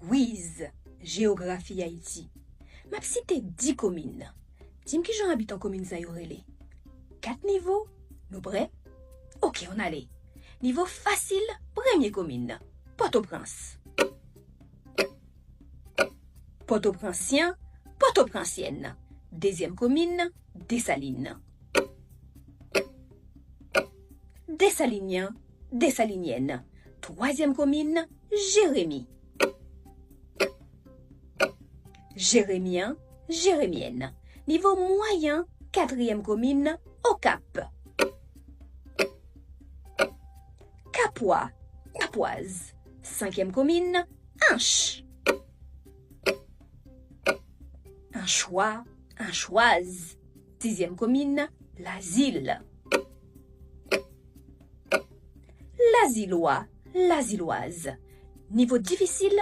Quiz, géographie Haïti. M'a cité 10 communes. Dis-moi qui j'en habite en commune ça y aurait les 4 niveaux. Nous prêts? Ok, on allait. Niveau facile, première commune. Port-au-Prince. Port-au-Princien, Port-au-Princienne. Deuxième commune, Dessalines. Dessalinien, Dessalinienne. Troisième commune, Jérémie. Jérémien, Jérémienne. Niveau moyen, quatrième commune, au Cap. Capois, Capoise. Cinquième commune, Hinche. Hinchois, Hinchoise. Sixième commune, l'Asile. L'Asilois, l'Asiloise. Niveau difficile,